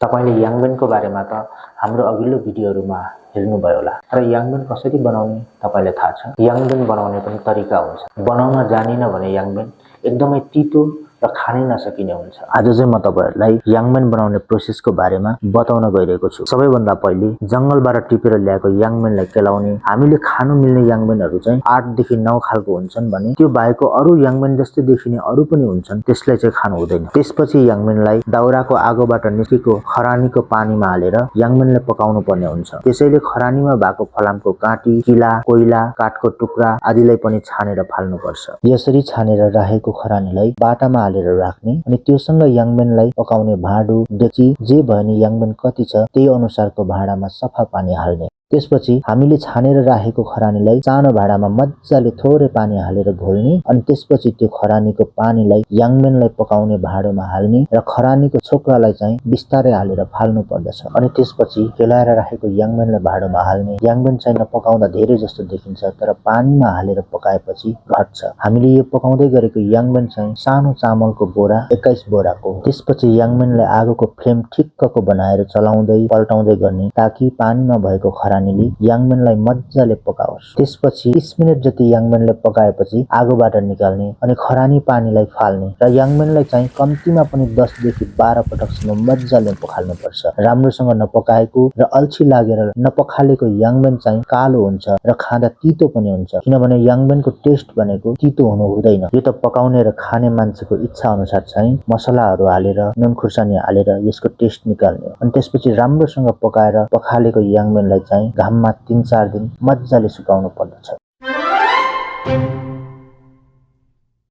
तपाईले याङबेनको बारेमा त हाम्रो अघिल्लो भिडियोहरुमा हेर्नुभयो होला। र याङबेन कसरी बनाउने तपाईलाई थाहा छ? याङबेन बनाउने पनि तरिका हुन्छ। बनाउन जानिन भने याङबेन एकदमै तितो र खानै नसकिने हुन्छ। आज चाहिँ म तपाईहरुलाई याङबेन बनाउने प्रोसेसको बारेमा बताउन गइरहेको छु। सबैभन्दा पहिले जंगलबाट टिपेर ल्याएको याङबेनलाई केलाउने। हामीले खानु मिल्ने याङबेनहरु चाहिँ 8 देखि 9 खालको हुन्छन् भने त्यो बाहेकको अरु याङबेन जस्तै देखिने अरु पनि हुन्छन्, त्यसलाई चाहिँ खानु हुँदैन। त्यसपछि याङबेनलाई दाउराको आगोबाट निस्केको खरानीको पानीमा हालेर याङबेनलाई पकाउनु पर्ने हुन्छ। त्यसैले खरानीमा भएको फलामको काँटी, किला, कोइला, काठको टुक्रा आदिलाई पनि छानेर फाल्नु पर्छ। यसरी छानेर राखेको खरानीलाई बाटामा हालेर राख्ने अनि त्योसँग याङबेनलाई पकाउने भाँडो, डेक्ची जे भयो नि याङबेन कति छ त्यही अनुसारको भाँडामा सफा पानी हाल्ने। त्यसपछि हामीले छानेर राखेको खरानीलाई सानो भाँडामा मज्जाले थोरै पानी हालेर घोल्ने अनि त्यसपछि त्यो खरानीको पानीलाई याङबेनलाई पकाउने भाँडोमा हाल्ने र खरानीको छोक्रालाई चाहिँ बिस्तारै हालेर फाल्नु पर्दछ। अनि त्यसपछि केलाएर राखेको याङबेनलाई भाँडोमा हाल्ने। याङबेन चाहिँ नपकाउँदा धेरै जस्तो देखिन्छ तर पानीमा हालेर पकाएपछि घट्छ। हामीले यो पकाउँदै गरेको याङबेन चाहिँ सानो चामलको बोरा 21 बोराको हो। त्यसपछि याङबेनलाई आगोको फ्लेम ठिक्कको बनाएर चलाउँदै पल्टाउँदै गर्ने ताकि पानीमा भएको खरानीले याङबेनलाई मज्जाले पकाओस्। त्यसपछि 30 मिनेट जति याङबेनलाई पकाएपछि आगोबाट निकाल्ने अनि खरानी पानीलाई फाल्ने र याङबेनलाई चाहिँ कम्तीमा पनि 10 देखि 12 पटकसम्म मज्जाले पखाल्नु पर्छ। राम्रोसँग नपकाएको र अल्छी लागेर नपखालेको याङबेन चाहिँ कालो हुन्छ र खाँदा तितो पनि हुन्छ। किनभने याङबेनको टेस्ट भनेको तितो हुनु हुँदैन। यो त पकाउने र खाने मान्छेको इच्छा अनुसार चाहिँ मसलाहरु हालेर नुन खुर्सानी हालेर यसको टेस्ट निकाल्ने हो। अनि त्यसपछि राम्रोसँग पकाएर पखालेको याङबेनलाई चाहिँ घाममा 3-4 दिन मज्जाले सुकाउनु पर्दछ।